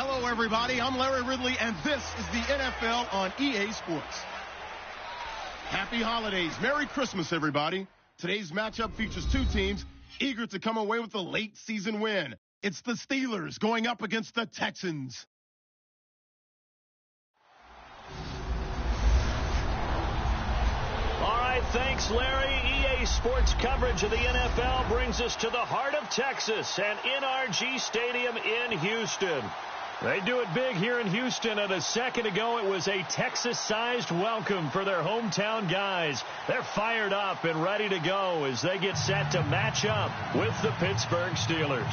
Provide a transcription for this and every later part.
Hello, everybody. I'm Larry Ridley, and this is the NFL on EA Sports. Happy holidays. Merry Christmas, everybody. Today's matchup features two teams eager to come away with a late season win. It's the Steelers going up against the Texans. All right, thanks, Larry. EA Sports coverage of the NFL brings us to the heart of Texas and NRG Stadium in Houston. They do it big here in Houston, and a second ago it was a Texas-sized welcome for their hometown guys. They're fired up and ready to go as they get set to match up with the Pittsburgh Steelers.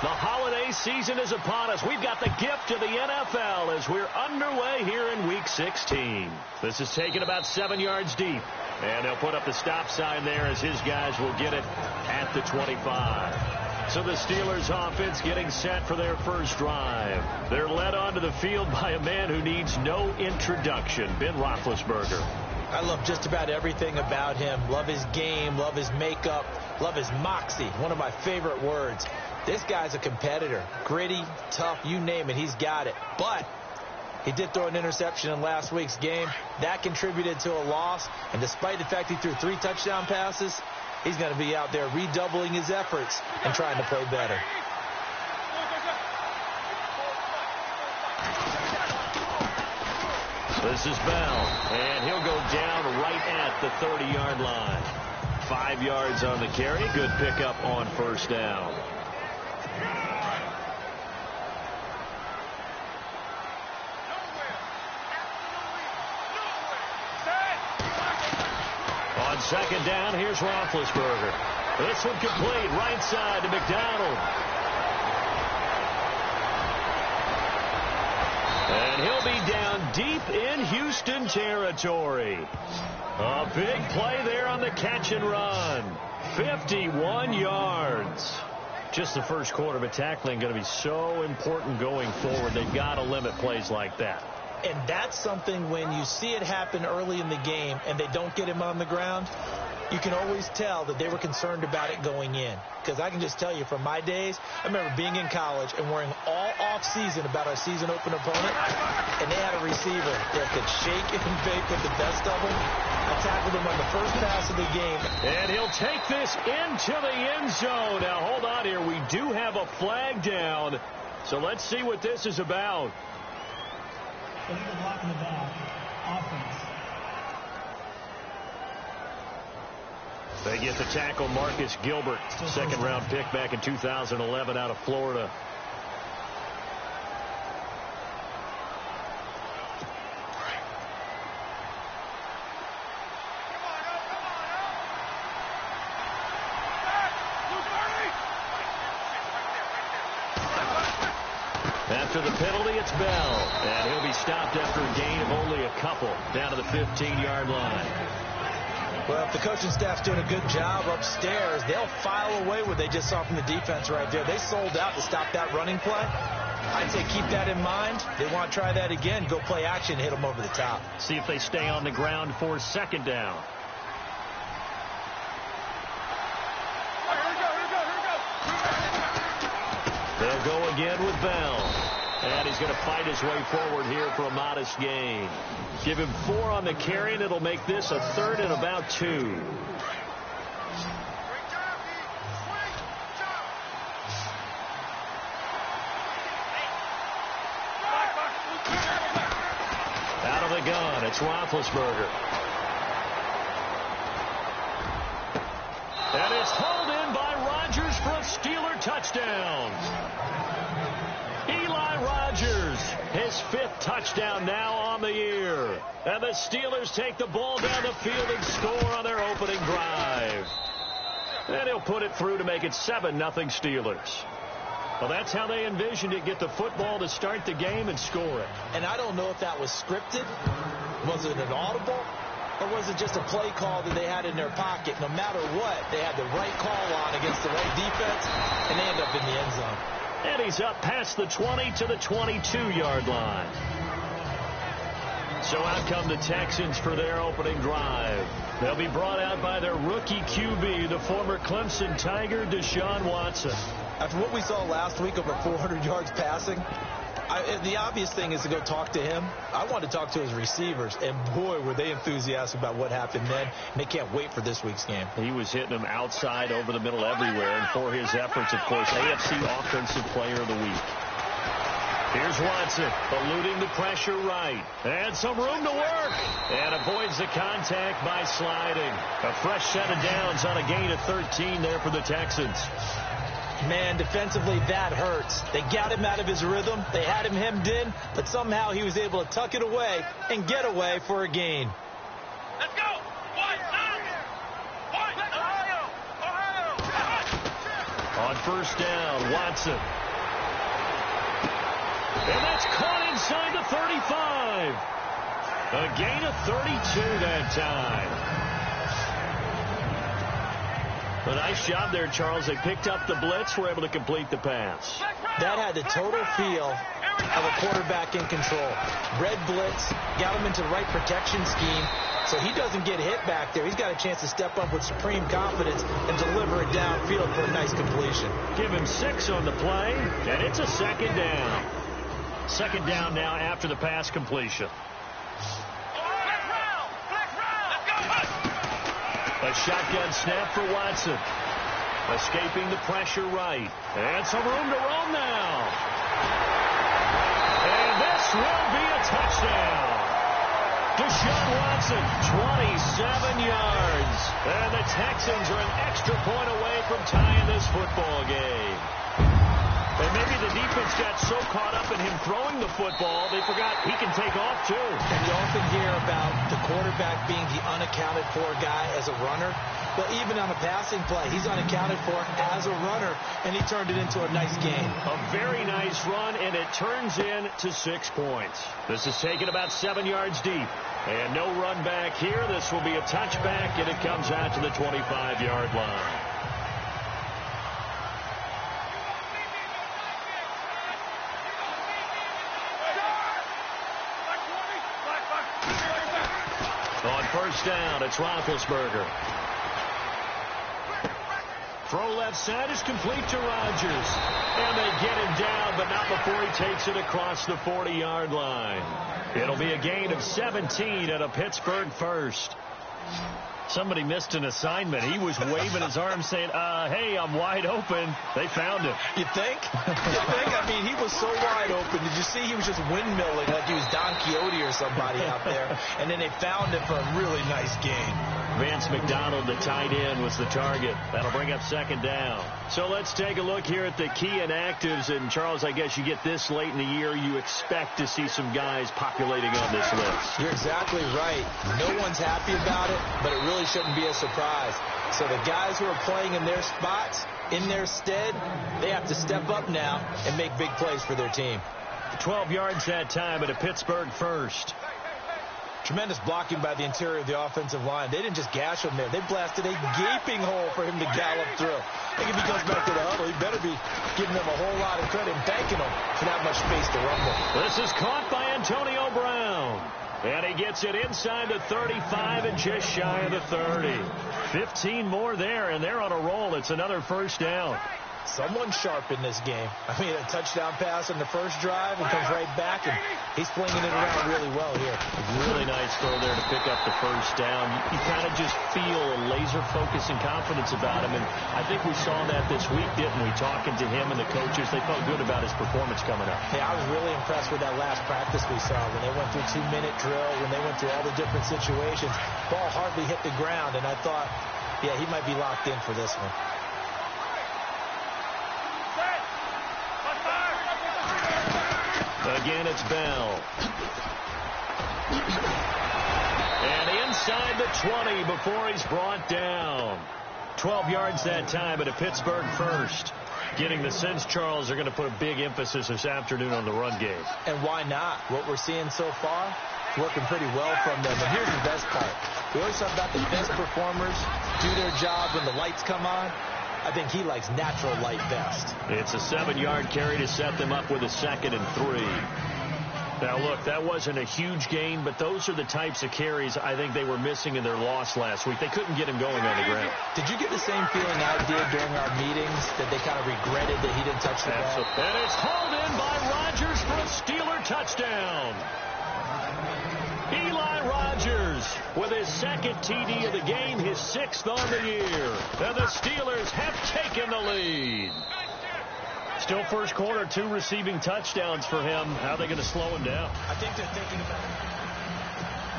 The holiday season is upon us. We've got the gift of the NFL as we're underway here in Week 16. This is taken about 7 yards deep. And they'll put up the stop sign there as his guys will get it at the 25. So the Steelers offense getting set for their first drive. They're led onto the field by a man who needs no introduction, Ben Roethlisberger. I love just about everything about him. Love his game, love his makeup, love his moxie. One of my favorite words. This guy's a competitor. Gritty, tough, you name it, he's got it. But he did throw an interception in last week's game. That contributed to a loss. And despite the fact he threw 3 touchdown passes, he's going to be out there redoubling his efforts and trying to play better. This is Bell, and he'll go down right at the 30-yard line. 5 yards on the carry. Good pickup on first down. On second down, here's Roethlisberger. This one complete, right side to McDonald. And he'll be down deep in Houston territory. A big play there on the catch and run. 51 yards. Just the first quarter, but tackling going to be so important going forward. They've got to limit plays like that. And that's something when you see it happen early in the game and they don't get him on the ground, you can always tell that they were concerned about it going in. Because I can just tell you from my days, I remember being in college and worrying all off-season about our season open opponent, and they had a receiver that could shake and bake with the best of them. I tackled him on the first pass of the game. And he'll take this into the end zone. Now, hold on here. We do have a flag down. So let's see what this is about. Blocking the ball. Offense. They get the tackle, Marcus Gilbert, second-round pick back in 2011 out of Florida. After the penalty, it's Bell, and he'll be stopped after a gain of only a couple down to the 15-yard line. Well, if the coaching staff's doing a good job upstairs, they'll file away what they just saw from the defense right there. They sold out to stop that running play. I'd say keep that in mind. They want to try that again, go play action, hit them over the top. See if they stay on the ground for second down. They'll go again with Bell. And he's going to fight his way forward here for a modest gain. Give him 4 on the carry, and it'll make this a 3rd and about 2. Out of the gun, it's Roethlisberger. And it's hauled in by Rodgers for a Steeler touchdown. Eli Rodgers, his 5th touchdown now on the year. And the Steelers take the ball down the field and score on their opening drive. And he'll put it through to make it 7-0 Steelers. Well, that's how they envisioned it, get the football to start the game and score it. And I don't know if that was scripted. Was it an audible? Or was it just a play call that they had in their pocket? No matter what, they had the right call on against the right defense, and they end up in the end zone. And he's up past the 20 to the 22-yard line. So out come the Texans for their opening drive. They'll be brought out by their rookie QB, the former Clemson Tiger, Deshaun Watson. After what we saw last week, over 400 yards passing, the obvious thing is to go talk to him. I want to talk to his receivers, and boy, were they enthusiastic about what happened then, and they can't wait for this week's game. He was hitting them outside, over the middle, everywhere, and for his efforts, of course, AFC Offensive Player of the Week. Here's Watson, eluding the pressure right, and some room to work, and avoids the contact by sliding. A fresh set of downs on a gain of 13 there for the Texans. Man, defensively, that hurts. They got him out of his rhythm. They had him hemmed in, but somehow he was able to tuck it away and get away for a gain. Let's go! On first down, Watson. And that's caught inside the 35. A gain of 32 that time. A nice job there, Charles. They picked up the blitz, were able to complete the pass. That had the total feel of a quarterback in control. Red blitz, got him into the right protection scheme, so he doesn't get hit back there. He's got a chance to step up with supreme confidence and deliver it downfield for a nice completion. Give him 6 on the play, and it's a second down. Second down now after the pass completion. A shotgun snap for Watson. Escaping the pressure right. And some room to roam now. And this will be a touchdown. Deshaun Watson, 27 yards. And the Texans are an extra point away from tying this football game. And maybe the defense got so caught up in him throwing the football, they forgot he can take off, too. And you often hear about the quarterback being the unaccounted for guy as a runner. Well, even on a passing play, he's unaccounted for as a runner, and he turned it into a nice game. A very nice run, and it turns into 6 points. This is taken about 7 yards deep. And no run back here. This will be a touchback, and it comes out to the 25-yard line. On first down, it's Roethlisberger. Throw left side is complete to Rodgers. And they get him down, but not before he takes it across the 40-yard line. It'll be a gain of 17 at a Pittsburgh first. Somebody missed an assignment. He was waving his arms saying, hey, I'm wide open. They found him. You think? I mean, he was so wide open. Did you see he was just windmilling like he was Don Quixote or somebody out there? And then they found him for a really nice gain. Vance McDonald, the tight end, was the target. That'll bring up second down. So let's take a look here at the key inactives. And, Charles, I guess you get this late in the year, you expect to see some guys populating on this list. You're exactly right. No one's happy about it, but it really shouldn't be a surprise. So the guys who are playing in their spots, in their stead, they have to step up now and make big plays for their team. 12 yards that time at a Pittsburgh first. Tremendous blocking by the interior of the offensive line. They didn't just gash him there. They blasted a gaping hole for him to gallop through. I think if he comes back to the huddle, he better be giving them a whole lot of credit and thanking them for that much space to rumble. This is caught by Antonio Brown. And he gets it inside the 35 and just shy of the 30. 15 more there, and they're on a roll. It's another first down. Someone sharp in this game. I mean, a touchdown pass on the first drive and comes right back, and he's flinging it around really well here. Really nice throw there to pick up the first down. You kind of just feel a laser focus and confidence about him, and I think we saw that this week, didn't we? Talking to him and the coaches, they felt good about his performance coming up. Yeah, I was really impressed with that last practice we saw when they went through 2-minute drill, when they went through all the different situations. Ball hardly hit the ground, and I thought, yeah, he might be locked in for this one. Again, it's Bell. And inside the 20 before he's brought down. 12 yards that time at a Pittsburgh first. Getting the sense, Charles, are going to put a big emphasis this afternoon on the run game. And why not? What we're seeing so far, working pretty well from them. And here's the best part. We always talk about the best performers do their job when the lights come on. I think he likes natural light best. It's a 7-yard carry to set them up with a 2nd and 3. Now, look, that wasn't a huge gain, but those are the types of carries I think they were missing in their loss last week. They couldn't get him going on the ground. Did you get the same feeling I did during our meetings, that they kind of regretted that he didn't touch the ball? And it's hauled in by Rodgers for a Steeler touchdown. Eli Rodgers with his 2nd TD of the game, his 6th on the year. And the Steelers have taken the lead. Still first quarter, 2 receiving touchdowns for him. How are they going to slow him down? I think they're thinking about it.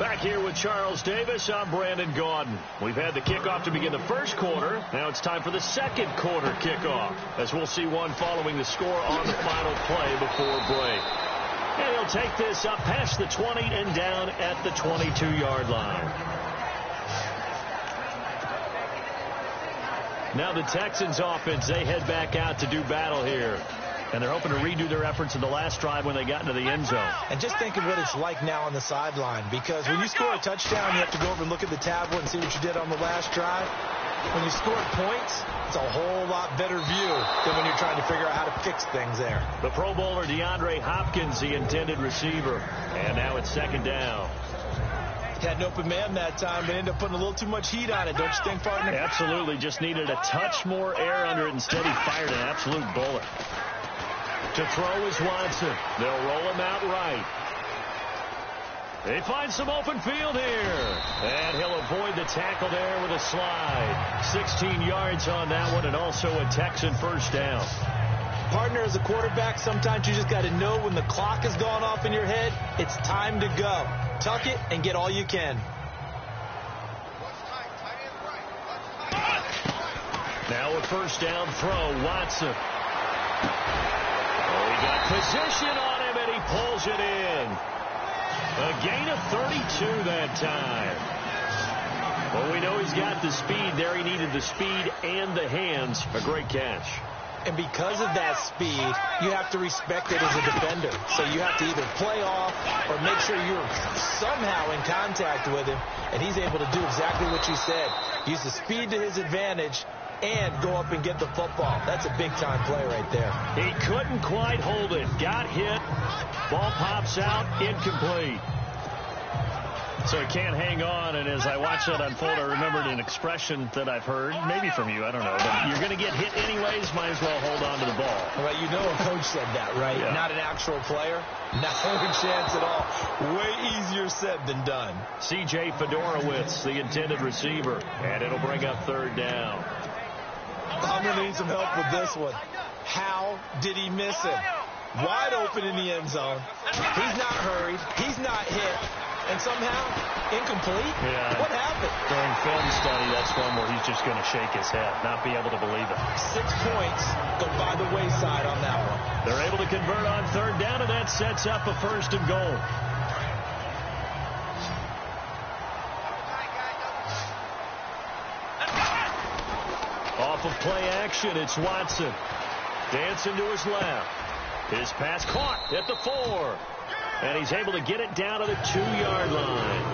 Back here with Charles Davis, I'm Brandon Gaudin. We've had the kickoff to begin the first quarter. Now it's time for the second quarter kickoff, as we'll see one following the score on the final play before break. And he'll take this up past the 20 and down at the 22-yard line. Now the Texans offense, they head back out to do battle here. And they're hoping to redo their efforts in the last drive when they got into the end zone. And just think of what it's like now on the sideline, because when you score a touchdown, you have to go over and look at the tablet and see what you did on the last drive. When you score points, it's a whole lot better view than when you're trying to figure out how to fix things there. The Pro Bowler DeAndre Hopkins, the intended receiver. And now it's 2nd down. Had an open man that time, but ended up putting a little too much heat on it, don't you think, partner? Absolutely. Just needed a touch more air under it. Instead, he fired an absolute bullet. To throw is Watson. They'll roll him out right. They find some open field here. And he'll avoid the tackle there with a slide. 16 yards on that one, and also a Texan first down. Partner, as a quarterback, sometimes you just got to know when the clock has gone off in your head, it's time to go. Tuck it and get all you can. Now a first down throw, Watson. Oh, he got position on him, and he pulls it in. A gain of 32 that time. Well, we know he's got the speed there. He needed the speed and the hands. A great catch. And because of that speed, you have to respect it as a defender. So you have to either play off or make sure you're somehow in contact with him. And he's able to do exactly what you said. Use the speed to his advantage and go up and get the football. That's a big-time play right there. He couldn't quite hold it. Got hit. Ball pops out. Incomplete. So he can't hang on, and as I watched that unfold, I remembered an expression that I've heard, maybe from you, I don't know, but you're going to get hit anyways, might as well hold on to the ball. Well, you know a coach said that, right? Yeah. Not an actual player. Not a chance at all. Way easier said than done. C.J. Fedorowicz, the intended receiver, and it'll bring up 3rd down. I'm going to need some help with this one. How did he miss him? Wide open in the end zone. He's not hurried. He's not hit. And somehow, incomplete? Yeah. What happened? During film study, that's one where he's just going to shake his head, not be able to believe it. 6 points go by the wayside on that one. They're able to convert on 3rd down, and that sets up a 1st and goal. Off of play action, it's Watson. Dancing to his left. His pass caught at the 4. And he's able to get it down to the 2-yard line.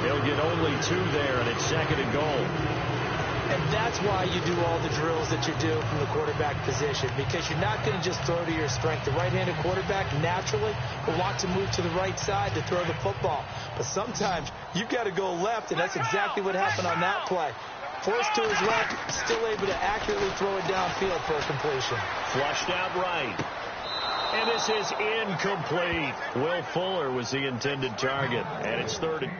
He'll get only 2 there, and it's 2nd and goal. And that's why you do all the drills that you do from the quarterback position, because you're not going to just throw to your strength. The right-handed quarterback naturally will want to move to the right side to throw the football. But sometimes you've got to go left, and that's exactly what happened on that play. Forced to his left, still able to accurately throw it downfield for a completion. Flushed out right. And this is incomplete. Will Fuller was the intended target. And it's 3rd and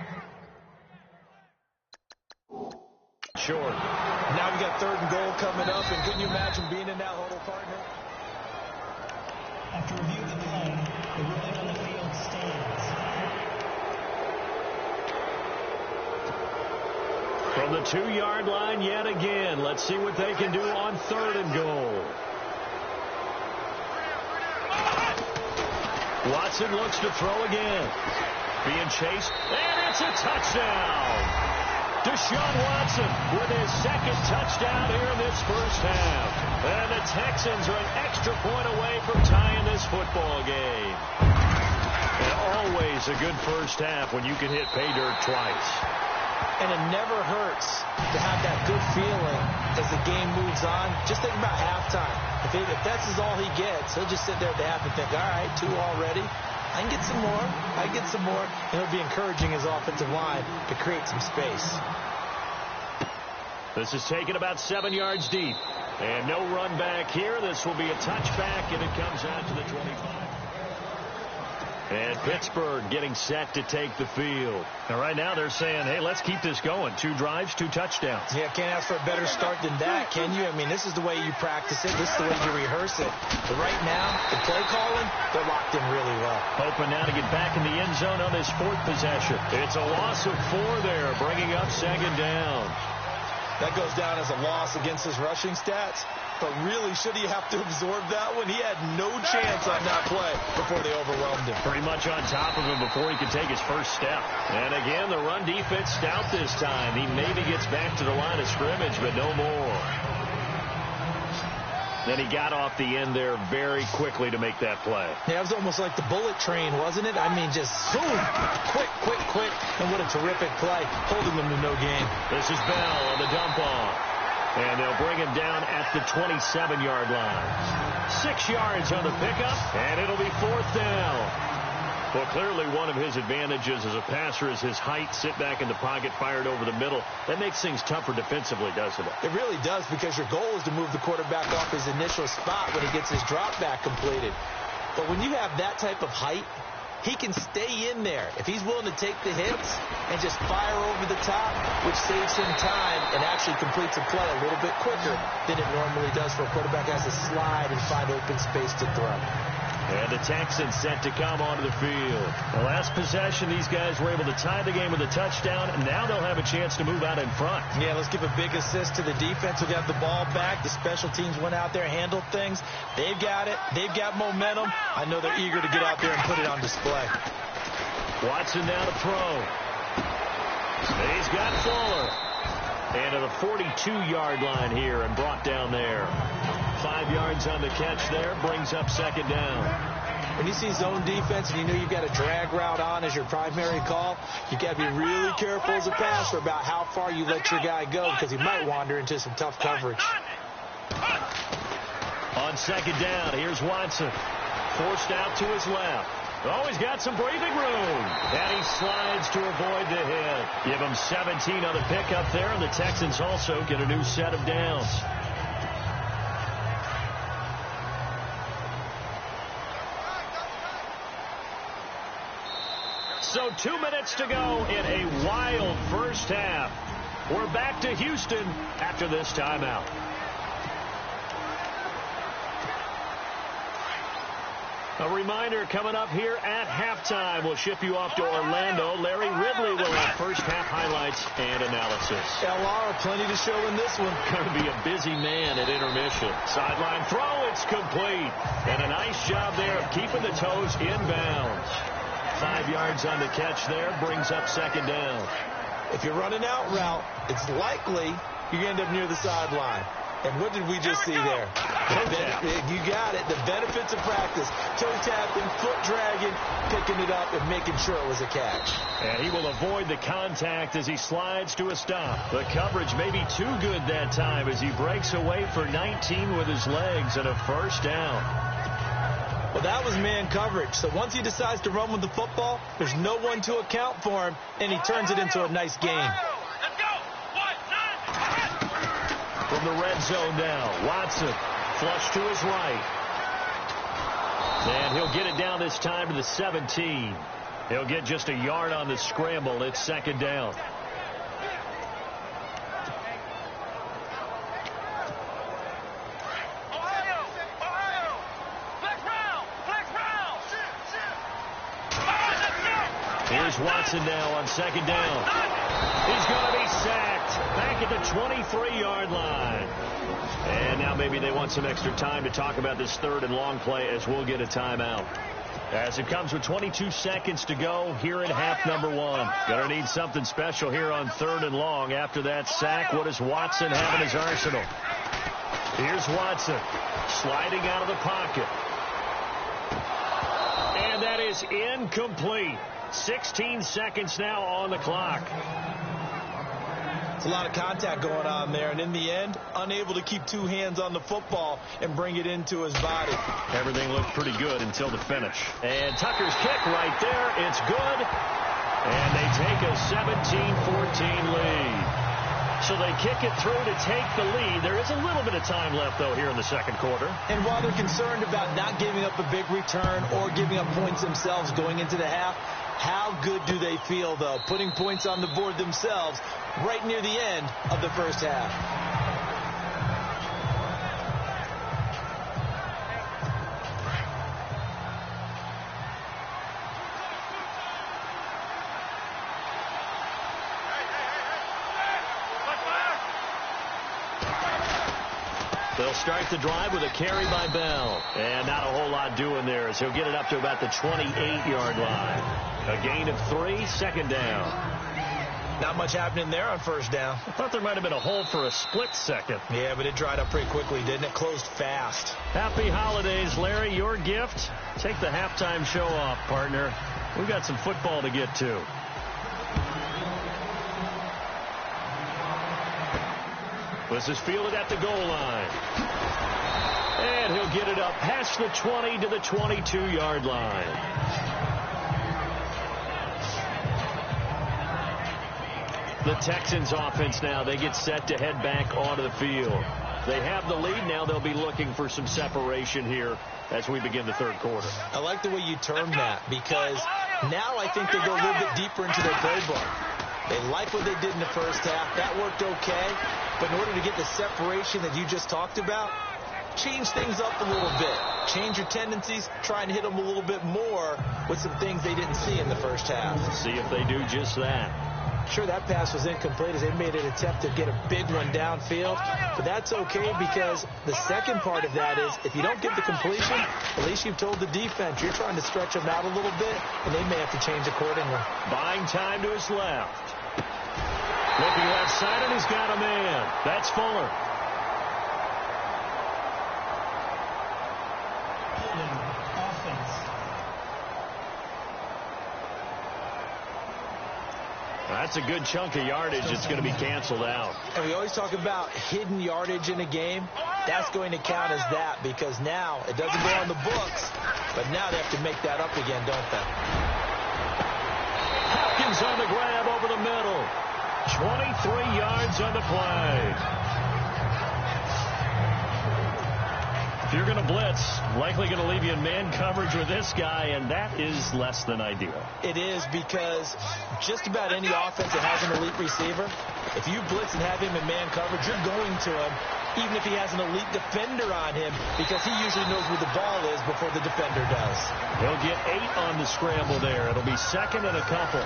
short. Now we got 3rd and goal coming up. And couldn't you imagine being in that huddle, partner? After review of the play, the ruling on the field stands. From the 2-yard line yet again. Let's see what they can do on 3rd and goal. Watson looks to throw again. Being chased, and it's a touchdown. Deshaun Watson with his 2nd touchdown here in this first half. And the Texans are an extra point away from tying this football game. And always a good first half when you can hit pay dirt twice. And it never hurts to have that good feeling as the game moves on. Just think about halftime. If that's all he gets, he'll just sit there at the half and think, all right, 2 already. I can get some more. I can get some more. And he'll be encouraging his offensive line to create some space. This is taken about 7 yards deep. And no run back here. This will be a touchback, and it comes out to the 25. And Pittsburgh getting set to take the field. Now, right now they're saying, hey, let's keep this going. 2 drives, 2 touchdowns. Yeah, can't ask for a better start than that, can you? I mean, this is the way you practice it. This is the way you rehearse it. But right now, the play calling, they're locked in really well. Hoping now to get back in the end zone on this 4th possession. It's a loss of 4 there, bringing up 2nd down. That goes down as a loss against his rushing stats. But really, should he have to absorb that one? He had no chance on that play before they overwhelmed him. Pretty much on top of him before he could take his first step. And again, the run defense stout this time. He maybe gets back to the line of scrimmage, but no more. Then he got off the end there very quickly to make that play. Yeah, it was almost like the bullet train, wasn't it? I mean, just boom, quick, quick, quick. And what a terrific play, holding them to no gain. This is Bell on the dump off. And they'll bring him down at the 27-yard line. 6 yards on the pickup, and it'll be 4th down. Well, clearly one of his advantages as a passer is his height. Sit back in the pocket, fired over the middle. That makes things tougher defensively, doesn't it? It really does, because your goal is to move the quarterback off his initial spot when he gets his drop back completed. But when you have that type of height, he can stay in there if he's willing to take the hits and just fire over the top, which saves him time and actually completes a play a little bit quicker than it normally does for a quarterback who has to slide and find open space to throw. And the Texans set to come onto the field. The last possession, these guys were able to tie the game with a touchdown, and now they'll have a chance to move out in front. Yeah, let's give a big assist to the defense who got the ball back. The special teams went out there, handled things. They've got it. They've got momentum. I know they're eager to get out there and put it on display. Watson now to throw. He's got Fuller. And at a 42-yard line here and brought down there. 5 yards on the catch there, brings up 2nd down. When you see zone defense and you know you've got a drag route on as your primary call, you've got to be really careful as a passer about how far you let your guy go, because he might wander into some tough coverage. On 2nd down, here's Watson. Forced out to his left. Oh, he's got some breathing room. And he slides to avoid the hit. Give him 17 on the pickup there, and the Texans also get a new set of downs. So 2 minutes to go in a wild first half. We're back to Houston after this timeout. A reminder coming up here at halftime. We'll ship you off to Orlando. Larry Ridley will have first half highlights and analysis. LR, plenty to show in this one. Going to be a busy man at intermission. Sideline throw, it's complete. And a nice job there of keeping the toes in bounds. 5 yards on the catch there, brings up 2nd down. If you're running out route, it's likely you're going to end up near the sideline. And what did we just see there? You got it. The benefits of practice. Toe tapping, foot dragging, picking it up, and making sure it was a catch. And he will avoid the contact as he slides to a stop. The coverage may be too good that time as he breaks away for 19 with his legs and a first down. Well, that was man coverage. So once he decides to run with the football, there's no one to account for him, and he turns it into a nice gain. From the red zone now, Watson flush to his right. And he'll get it down this time to the 17. He'll get just a yard on the scramble. It's 2nd down. Here's Watson now on 2nd down. He's going to be sacked back at the 23-yard line. And now maybe they want some extra time to talk about this 3rd and long play as we'll get a timeout. As it comes with 22 seconds to go here in half number 1. Going to need something special here on 3rd and long. After that sack, what does Watson have in his arsenal? Here's Watson sliding out of the pocket. And that is incomplete. 16 seconds now on the clock. It's a lot of contact going on there, and in the end, unable to keep two hands on the football and bring it into his body. Everything looked pretty good until the finish. And Tucker's kick right there. It's good. And they take a 17-14 lead. So they kick it through to take the lead. There is a little bit of time left, though, here in the second quarter. And while they're concerned about not giving up a big return or giving up points themselves going into the half, how good do they feel, though, putting points on the board themselves right near the end of the first half? They'll start the drive with a carry by Bell. And not a whole lot doing there as he'll get it up to about the 28-yard line. A gain of 3, second down. Not much happening there on first down. I thought there might have been a hole for a split second. Yeah, but it dried up pretty quickly, didn't it? Closed fast. Happy holidays, Larry. Your gift? Take the halftime show off, partner. We've got some football to get to. This is fielded at the goal line. And he'll get it up past the 20 to the 22-yard line. The Texans offense now, they get set to head back onto the field. They have the lead. Now they'll be looking for some separation here as we begin the third quarter. I like the way you term that, because now I think they go a little bit deeper into their playbook. They like what they did in the first half. That worked okay. But in order to get the separation that you just talked about, change things up a little bit. Change your tendencies. Try and hit them a little bit more with some things they didn't see in the first half. See if they do just that. Sure, that pass was incomplete as they made an attempt to get a big one downfield. But that's okay, because the second part of that is if you don't get the completion, at least you've told the defense you're trying to stretch them out a little bit, and they may have to change accordingly. Buying time to his left. Looking left side, and he's got a man. That's Fuller. Offense. That's a good chunk of yardage. It's going to be canceled out. And we always talk about hidden yardage in a game. That's going to count as that, because now it doesn't go on the books, but now they have to make that up again, don't they? Hopkins on the grab over the middle. 23 yards on the play. If you're going to blitz, likely going to leave you in man coverage with this guy, and that is less than ideal. It is, because just about any offense that has an elite receiver, if you blitz and have him in man coverage, you're going to him, even if he has an elite defender on him, because he usually knows where the ball is before the defender does. He'll get 8 on the scramble there. It'll be second and a couple.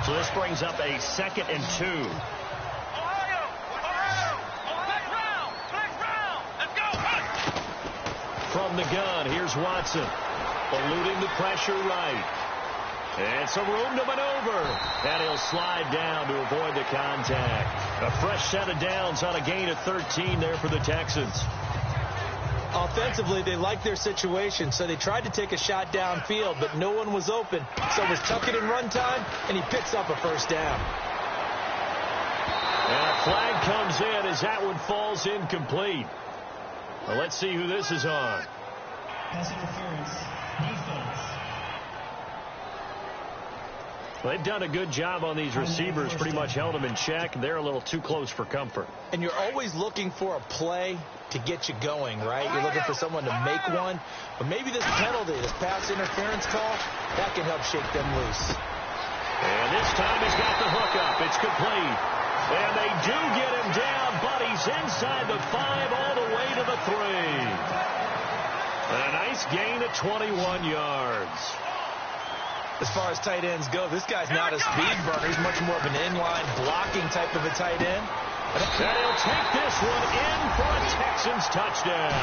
So this brings up a 2nd and 2. From the gun, here's Watson. Eluding the pressure right. And some room to maneuver. And he'll slide down to avoid the contact. A fresh set of downs on a gain of 13 there for the Texans. Offensively, they liked their situation, so they tried to take a shot downfield, but no one was open. So it was tuck it in run time, and he picks up a first down. And a flag comes in as that one falls incomplete. Well, let's see who this is on. Pass interference. Defense. Well, they've done a good job on these receivers, pretty much held them in check. They're a little too close for comfort. And you're always looking for a play to get you going, right? You're looking for someone to make one. But maybe this penalty, this pass interference call, that can help shake them loose. And this time he's got the hook up. It's complete. And they do get him down, but he's inside the 5 all the way to the 3. And a nice gain of 21 yards. As far as tight ends go, this guy's not a speed burner. He's much more of an inline blocking type of a tight end. And he'll take this one in for a Texans touchdown.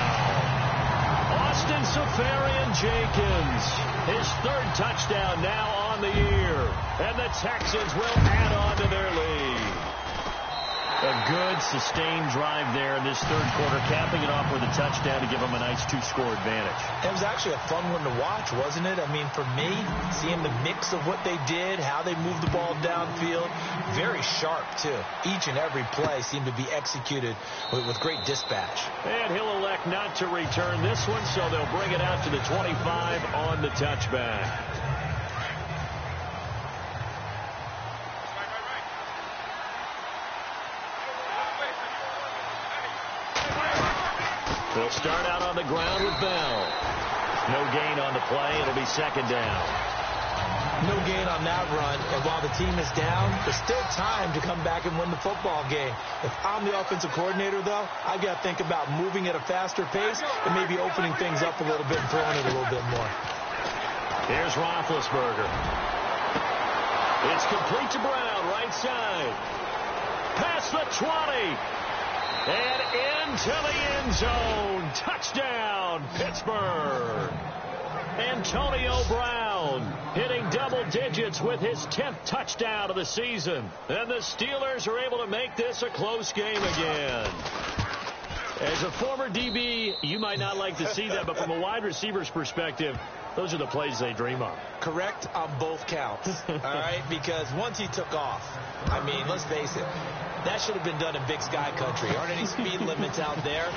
Austin Seferian-Jenkins, his 3rd touchdown now on the year. And the Texans will add on to their lead. A good, sustained drive there in this third quarter, capping it off with a touchdown to give them a nice 2-score advantage. It was actually a fun one to watch, wasn't it? I mean, for me, seeing the mix of what they did, how they moved the ball downfield, very sharp, too. Each and every play seemed to be executed with great dispatch. And he'll elect not to return this one, so they'll bring it out to the 25 on the touchback. They'll start out on the ground with Bell. No gain on the play. It'll be second down. No gain on that run, and while the team is down, there's still time to come back and win the football game. If I'm the offensive coordinator, though, I've got to think about moving at a faster pace and maybe opening things up a little bit and throwing it a little bit more. Here's Roethlisberger. It's complete to Brown, right side. Past the 20. And into the end zone. Touchdown, Pittsburgh. Antonio Brown hitting double digits with his 10th touchdown of the season. And the Steelers are able to make this a close game again. As a former DB, you might not like to see that, but from a wide receiver's perspective, those are the plays they dream of. Correct on both counts, all right? Because once he took off, I mean, let's face it, that should have been done in Big Sky Country. Aren't any speed limits out there?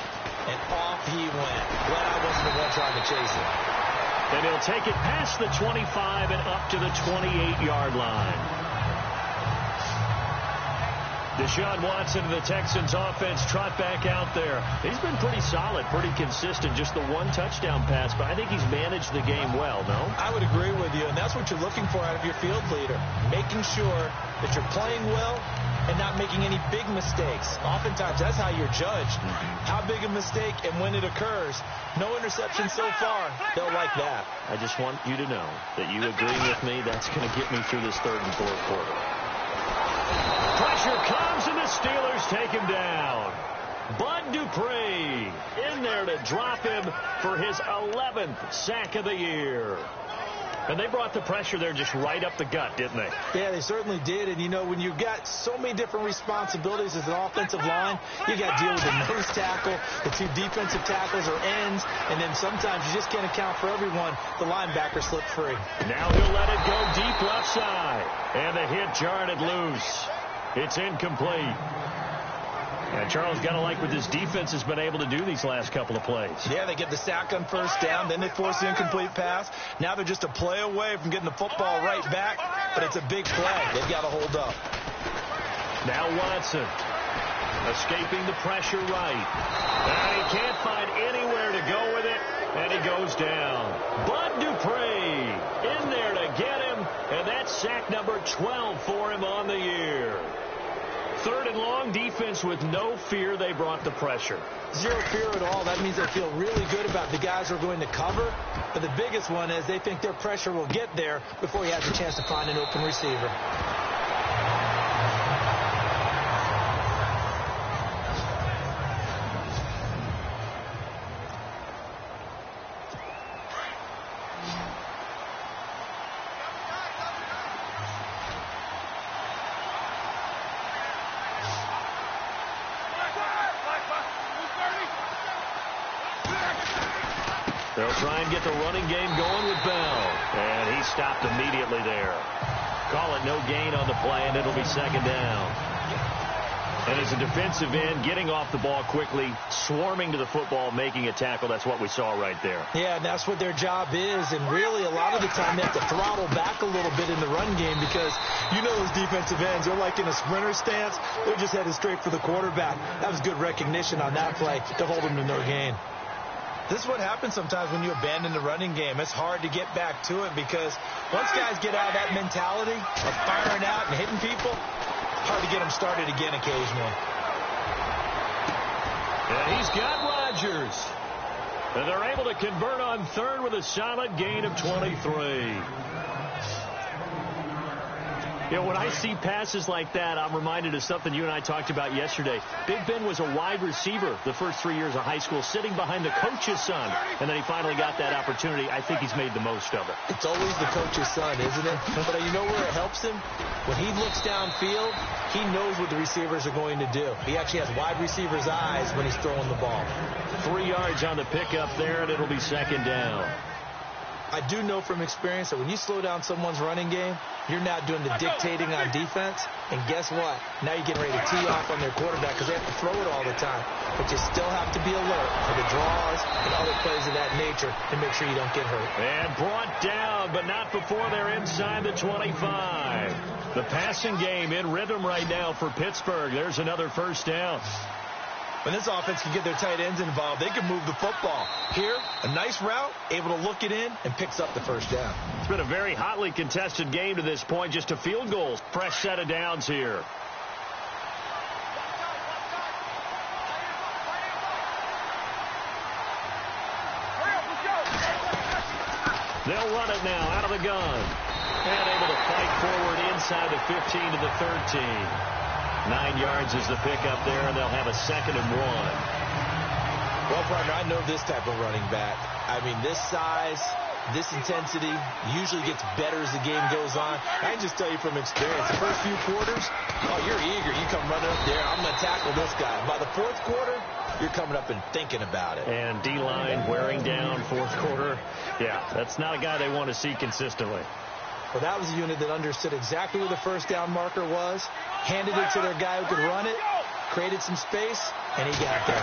And off he went. Glad I wasn't the one trying to chase him. And he'll take it past the 25 and up to the 28-yard line. Deshaun Watson and the Texans offense trot back out there. He's been pretty solid, pretty consistent, just the one touchdown pass, but I think he's managed the game well, no? I would agree with you, and that's what you're looking for out of your field leader, making sure that you're playing well and not making any big mistakes. Oftentimes, that's how you're judged. How big a mistake and when it occurs. No interception so far. They'll like that. I just want you to know that you agree with me. That's going to get me through this third and fourth quarter. Pressure comes, and the Steelers take him down. Bud Dupree in there to drop him for his 11th sack of the year. And they brought the pressure there just right up the gut, didn't they? Yeah, they certainly did. And, you know, when you've got so many different responsibilities as an offensive line, you got to deal with the nose tackle, the two defensive tackles or ends, and then sometimes you just can't account for everyone. The linebacker slipped free. Now he'll let it go deep left side. And the hit jarred it loose. It's incomplete. And Charles, got to like what this defense has been able to do these last couple of plays. Yeah, they get the sack on first down, then they force the incomplete pass. Now they're just a play away from getting the football right back, but it's a big play. They've got to hold up. Now Watson escaping the pressure right. And he can't find anywhere to go with it, and he goes down. Bud Dupree in there to get him, and that's sack number 12 for him on the year. Third and long, defense with no fear. They brought the pressure. Zero fear at all. That means they feel really good about the guys who are going to cover. But the biggest one is they think their pressure will get there before he has a chance to find an open receiver. They'll try and get the running game going with Bell. And he stopped immediately there. Call it no gain on the play, and it'll be second down. And as a defensive end, getting off the ball quickly, swarming to the football, making a tackle, that's what we saw right there. Yeah, and that's what their job is. And really, a lot of the time, they have to throttle back a little bit in the run game because you know those defensive ends, they're like in a sprinter stance. They're just headed straight for the quarterback. That was good recognition on that play to hold them to no gain. This is what happens sometimes when you abandon the running game. It's hard to get back to it because once guys get out of that mentality of firing out and hitting people, hard to get them started again occasionally. And he's got Rodgers. And they're able to convert on third with a solid gain of 23. You know, when I see passes like that, I'm reminded of something you and I talked about yesterday. Big Ben was a wide receiver the first 3 years of high school, sitting behind the coach's son, and then he finally got that opportunity. I think he's made the most of it. It's always the coach's son, isn't it? But you know where it helps him? When he looks downfield, he knows what the receivers are going to do. He actually has wide receivers' eyes when he's throwing the ball. 3 yards on the pickup there, and it'll be second down. I do know from experience that when you slow down someone's running game, you're now doing the dictating on defense. And guess what? Now you're getting ready to tee off on their quarterback because they have to throw it all the time. But you still have to be alert for the draws and other plays of that nature to make sure you don't get hurt. And brought down, but not before they're inside the 25. The passing game in rhythm right now for Pittsburgh. There's another first down. When this offense can get their tight ends involved, they can move the football. Here, a nice route, able to look it in, and picks up the first down. It's been a very hotly contested game to this point, just a field goal. Fresh set of downs here. They'll run it now out of the gun. And able to fight forward inside the 15 to the 13. 9 yards is the pickup there, and they'll have a 2nd and 1. Well, partner, I know this type of running back. I mean, this size, this intensity usually gets better as the game goes on. I can just tell you from experience, the first few quarters, oh, you're eager. You come running up there, I'm going to tackle this guy. By the 4th quarter, you're coming up and thinking about it. And D-line wearing down 4th quarter. Yeah, that's not a guy they want to see consistently. Well, that was a unit that understood exactly where the first down marker was, handed it to their guy who could run it, created some space, and he got there.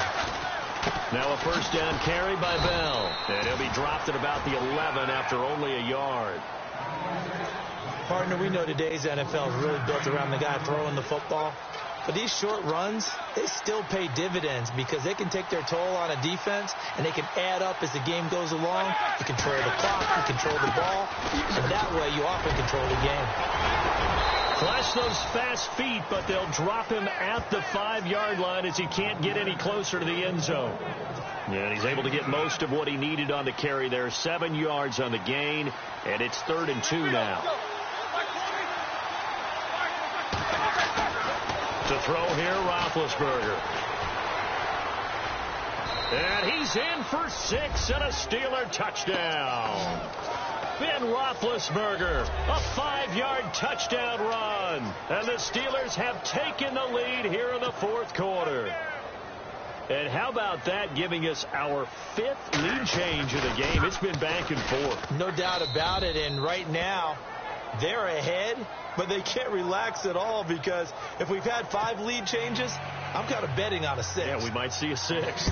Now a first down carry by Bell. And he'll be dropped at about the 11 after only a yard. Partner, we know today's NFL is really built around the guy throwing the football. But these short runs, they still pay dividends because they can take their toll on a defense and they can add up as the game goes along. You control the clock, you control the ball, and that way you often control the game. Flash those fast feet, but they'll drop him at the 5-yard line as he can't get any closer to the end zone. And he's able to get most of what he needed on the carry there. 7 yards on the gain, and it's 3rd and 2 now. To throw here, Roethlisberger. And he's in for 6 and a Steeler touchdown. Ben Roethlisberger, a 5-yard touchdown run. And the Steelers have taken the lead here in the 4th quarter. And how about that, giving us our 5th lead change of the game? It's been back and forth. No doubt about it. And right now, they're ahead, but they can't relax at all because if we've had 5 lead changes, I'm kind of betting on a 6th. Yeah, we might see a 6th.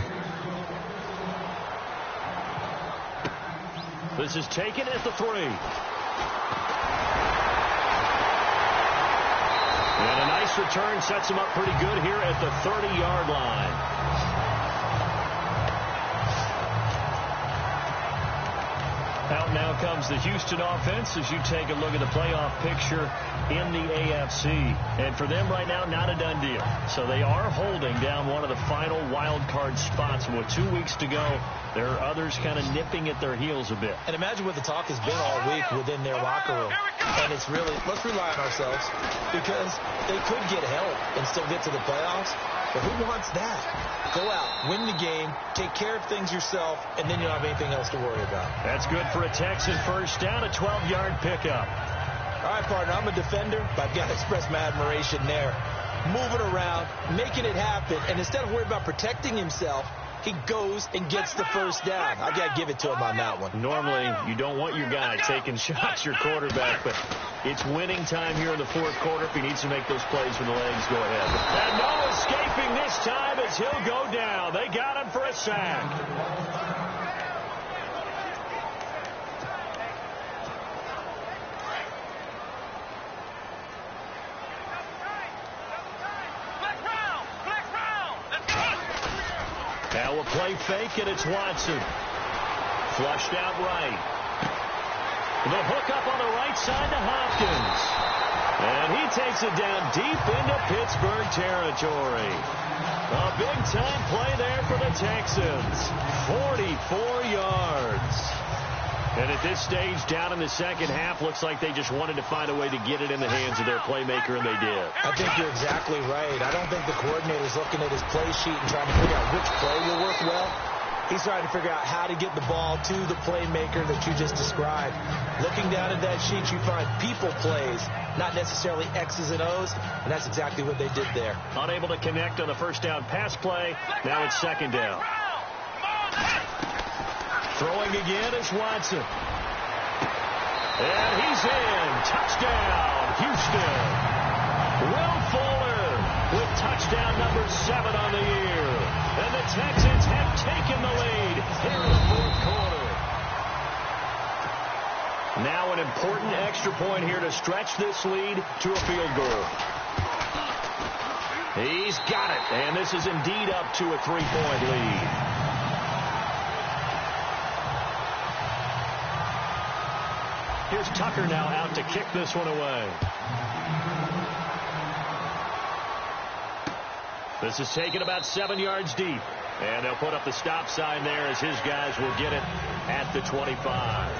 This is taken at the 3. And a nice return sets him up pretty good here at the 30-yard line. Out now comes the Houston offense as you take a look at the playoff picture in the AFC. And for them right now, not a done deal. So they are holding down one of the final wild card spots. And with 2 weeks to go, there are others kind of nipping at their heels a bit. And imagine what the talk has been all week within their locker room. And it's really, let's rely on ourselves because they could get help and still get to the playoffs. But who wants that? Go out, win the game, take care of things yourself, and then you don't have anything else to worry about. That's good for a Texan first down, a 12-yard pickup. All right, partner, I'm a defender, but I've got to express my admiration there. Moving around, making it happen, and instead of worrying about protecting himself, he goes and gets the first down. I've got to give it to him on that one. Normally, you don't want your guy taking shots, your quarterback, but it's winning time here in the 4th quarter. If he needs to make those plays with the legs, go ahead. And no escaping this time as he'll go down. They got him for a sack. Now a play fake, and it's Watson. Flushed out right. The hook up on the right side to Hopkins. And he takes it down deep into Pittsburgh territory. A big-time play there for the Texans. 44 yards. And at this stage, down in the second half, looks like they just wanted to find a way to get it in the hands of their playmaker, and they did. I think you're exactly right. I don't think the coordinator's looking at his play sheet and trying to figure out which play will work well. He's trying to figure out how to get the ball to the playmaker that you just described. Looking down at that sheet, you find people plays, not necessarily X's and O's, and that's exactly what they did there. Unable to connect on the first down pass play. Now it's second down. Throwing again is Watson. And he's in. Touchdown, Houston. Will Fuller with touchdown number 7 on the year. And the Texans have taken the lead here in the fourth quarter. Now an important extra point here to stretch this lead to a field goal. He's got it. And this is indeed up to a 3-point lead. Here's Tucker now out to kick this one away. This is taken about 7 yards deep. And they'll put up the stop sign there as his guys will get it at the 25.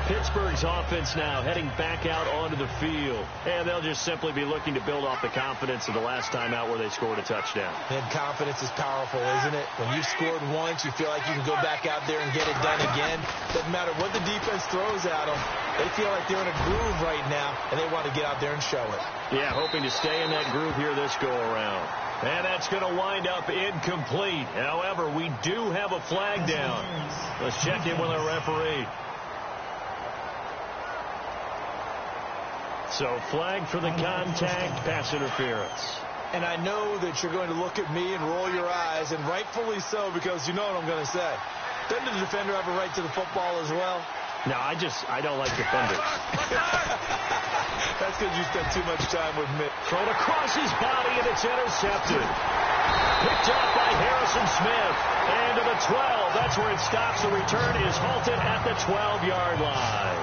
Pittsburgh's offense now heading back out onto the field. And they'll just simply be looking to build off the confidence of the last time out where they scored a touchdown. And confidence is powerful, isn't it? When you've scored once, you feel like you can go back out there and get it done again. Doesn't matter what the defense throws at them. They feel like they're in a groove right now, and they want to get out there and show it. Yeah, hoping to stay in that groove here this go-around. And that's going to wind up incomplete. However, we do have a flag down. Let's check in with our referee. So, flag for the contact, pass interference. And I know that you're going to look at me and roll your eyes, and rightfully so, because you know what I'm going to say. Doesn't the defender have a right to the football as well? No, I don't like defenders. That's because you spent too much time with me. Thrown across his body, and it's intercepted. Picked up by Harrison Smith. And to the 12. That's where it stops. The return is halted at the 12-yard line.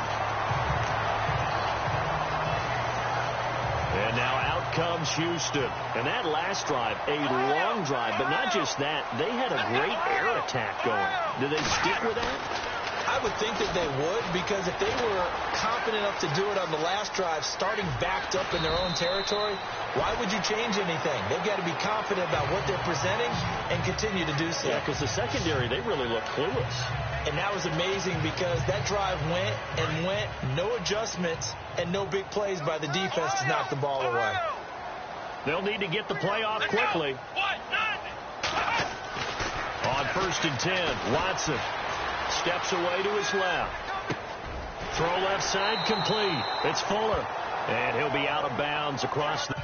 And now out comes Houston. And that last drive, a long drive, but not just that. They had a great air attack going. Do they stick with that? I would think that they would, because if they were confident enough to do it on the last drive, starting backed up in their own territory, why would you change anything? They've got to be confident about what they're presenting and continue to do so. Yeah, because the secondary, they really look clueless. And that was amazing because that drive went and went, no adjustments, and no big plays by the defense to knock the ball away. They'll need to get the play off quickly. On 1st and 10, Watson steps away to his left. Throw left side complete. It's Fuller. And he'll be out of bounds across the...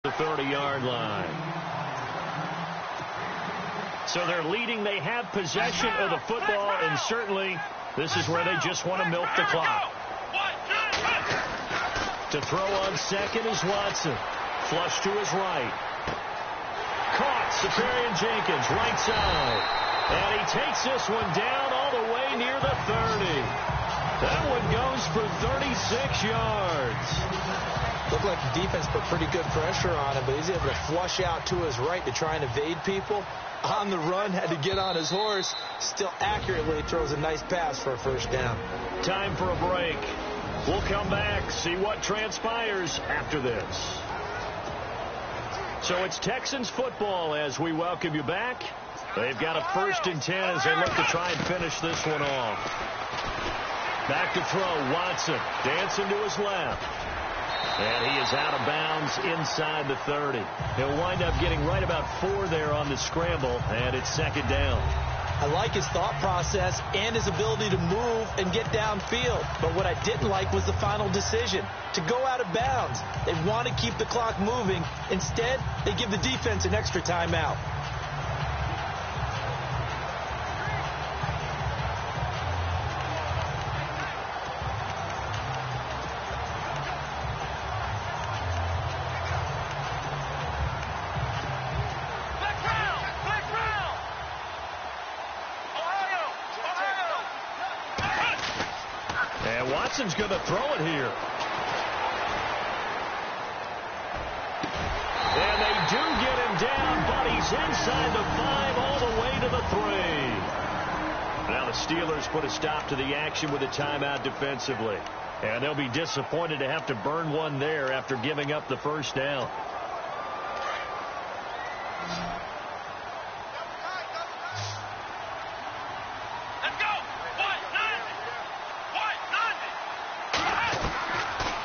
The 30-yard line. So they're leading. They have possession of the football, and certainly this is where they just want to milk the clock. To throw on second is Watson. Flush to his right. Caught. Safarian Jenkins, right side. And he takes this one down all the way near the 30. That one goes for 36 yards. Looked like the defense put pretty good pressure on him, but he's able to flush out to his right to try and evade people. On the run, had to get on his horse. Still accurately throws a nice pass for a first down. Time for a break. We'll come back, see what transpires after this. So it's Texans football as we welcome you back. They've got a 1st and 10 as they look to try and finish this one off. Back to throw, Watson dancing to his left. And he is out of bounds inside the 30. He'll wind up getting right about 4 there on the scramble, and it's 2nd down. I like his thought process and his ability to move and get downfield. But what I didn't like was the final decision, to go out of bounds. They want to keep the clock moving. Instead, they give the defense an extra timeout. Watson's going to throw it here. And they do get him down, but he's inside the 5 all the way to the 3. Now the Steelers put a stop to the action with a timeout defensively. And they'll be disappointed to have to burn one there after giving up the first down.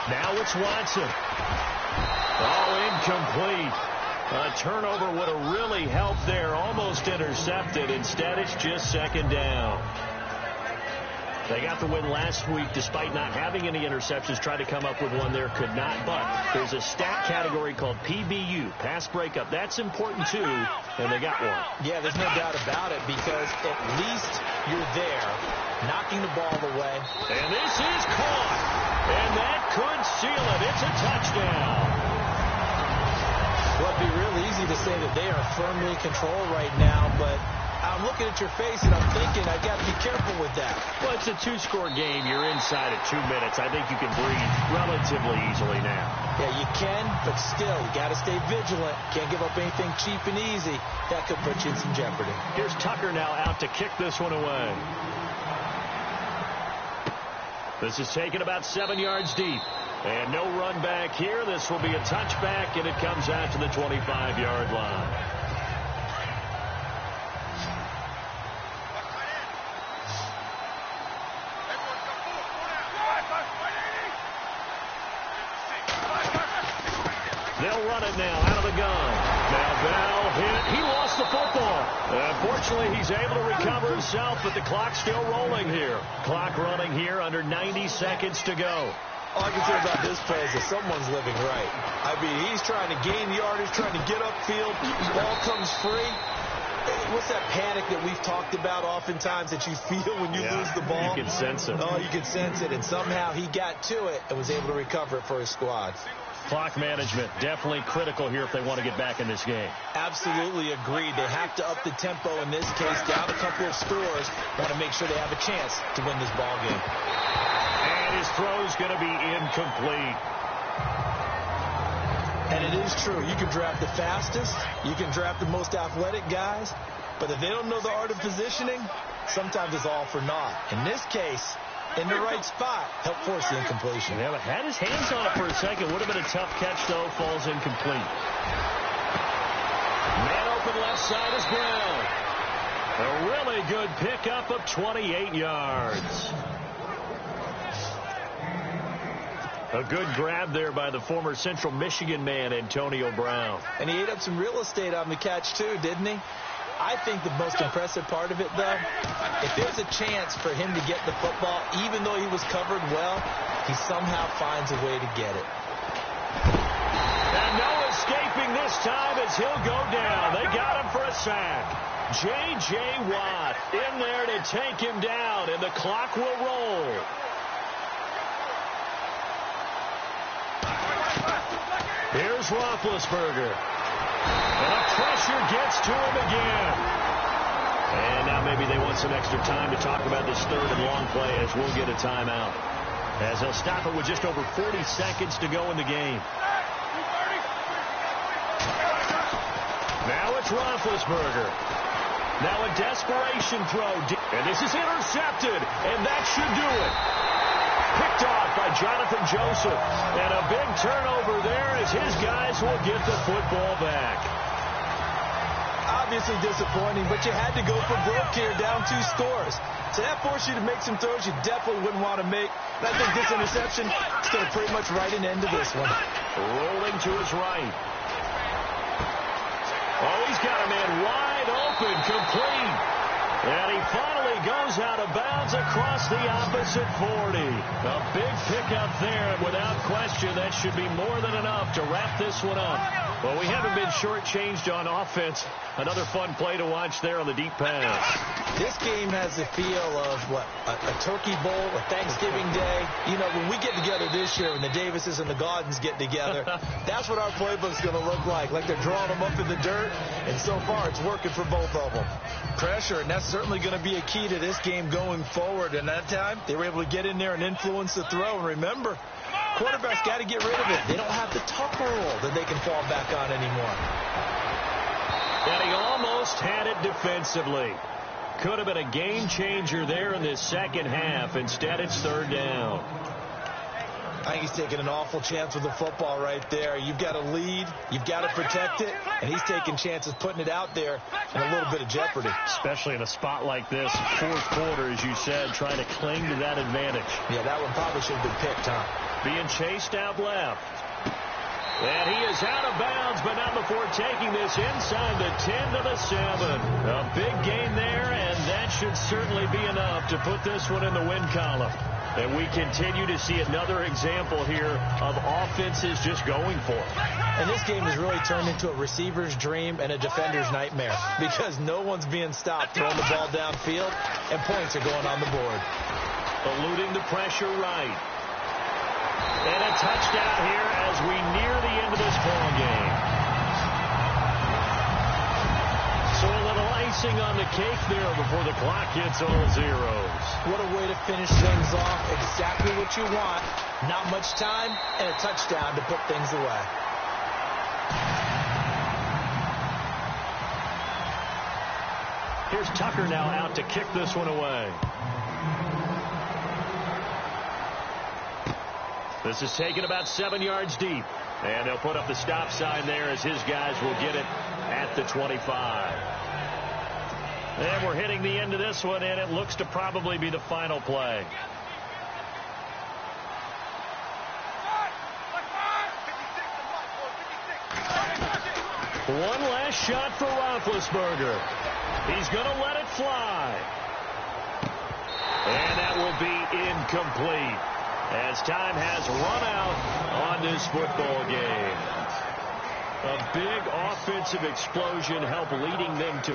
Now it's Watson. Oh, incomplete. A turnover would have really helped there. Almost intercepted. Instead, it's just 2nd down. They got the win last week despite not having any interceptions. Tried to come up with one there, could not. But there's a stat category called PBU, pass breakup. That's important, too, and they got one. Yeah, there's no doubt about it because at least you're there, knocking the ball away. And this is caught. And that could seal it. It's a touchdown. Well, it'd be real easy to say that they are firmly in control right now, but I'm looking at your face and I'm thinking I've got to be careful with that. Well, it's a 2-score game. You're inside at 2 minutes. I think you can breathe relatively easily now. Yeah, you can, but still, you got to stay vigilant. Can't give up anything cheap and easy. That could put you in some jeopardy. Here's Tucker now out to kick this one away. This is taken about 7 yards deep. And no run back here. This will be a touchback, and it comes out to the 25-yard line. They'll run it now out of the gun. Now Bell hit. He lost the football. Unfortunately, he's able to recover himself, but the clock's still rolling here. Clock running here under 90 seconds to go. All I can say about this play is that someone's living right. I mean, he's trying to gain yardage, trying to get upfield. Ball comes free. What's that panic that we've talked about oftentimes that you feel when you lose the ball? You can sense it. Oh, you can sense it. And somehow he got to it and was able to recover it for his squad. Clock management definitely critical here if they want to get back in this game. Absolutely agreed. They have to up the tempo in this case, down a couple of scores. Want to make sure they have a chance to win this ball game. And his throw's going to be incomplete. And it is true. You can draft the fastest. You can draft the most athletic guys. But if they don't know the art of positioning, sometimes it's all for naught. In this case, in the right spot, help force the incompletion. Yeah, but had his hands on it for a second. Would have been a tough catch, though. Falls incomplete. Man open left side is Brown. A really good pickup of 28 yards. A good grab there by the former Central Michigan man, Antonio Brown. And he ate up some real estate on the catch, too, didn't he? I think the most impressive part of it, though, if there's a chance for him to get the football, even though he was covered well, he somehow finds a way to get it. And no escaping this time as he'll go down. They got him for a sack. J.J. Watt in there to take him down, and the clock will roll. Here's Roethlisberger. And the pressure gets to him again. And now maybe they want some extra time to talk about this third and long play as we'll get a timeout. As they'll stop it with just over 40 seconds to go in the game. Now it's Roethlisberger. Now a desperation throw. And this is intercepted. And that should do it. Picked off by Jonathan Joseph. And a big turnover there as his guys will get the football back. Obviously disappointing, but you had to go for broke here, down 2 scores. So that forced you to make some throws you definitely wouldn't want to make. And I think this interception is going to pretty much write an end to this one. Rolling to his right. Oh, he's got a man wide open, complete. And he finally goes out of bounds across the opposite 40. A big pickup there, and without question, that should be more than enough to wrap this one up. Well, we haven't been shortchanged on offense. Another fun play to watch there on the deep pass. This game has the feel of, what, a turkey bowl, a Thanksgiving Day. You know, when we get together this year, when the Davises and the Gaudens get together, that's what our playbook's going to look like they're drawing them up in the dirt, and so far it's working for both of them. Pressure, and that's certainly going to be a key to this game going forward. And that time, they were able to get in there and influence the throw. And remember, quarterbacks got to get rid of it. They don't have the tuck roll that they can fall back on anymore. And he almost had it defensively. Could have been a game changer there in this second half. Instead, it's third down. I think he's taking an awful chance with the football right there. You've got a lead. You've got to protect it. And he's taking chances putting it out there in a little bit of jeopardy. Especially in a spot like this, fourth quarter, as you said, trying to cling to that advantage. Yeah, that one probably should have been picked, huh? Being chased out left. And he is out of bounds, but not before taking this inside the 10 to the 7. A big gain there, and that should certainly be enough to put this one in the win column. And we continue to see another example here of offenses just going for it. And this game has really turned into a receiver's dream and a defender's nightmare because no one's being stopped throwing the ball downfield, and points are going on the board. Eluding the pressure right. And a touchdown here as we near the end of this ball game. So a little icing on the cake there before the clock hits all zeros. What a way to finish things off. Exactly what you want. Not much time and a touchdown to put things away. Here's Tucker now out to kick this one away. This is taken about 7 yards deep. And they'll put up the stop sign there as his guys will get it at the 25. And we're hitting the end of this one, and it looks to probably be the final play. One last shot for Roethlisberger. He's going to let it fly. And that will be incomplete, as time has run out on this football game. A big offensive explosion helped leading them to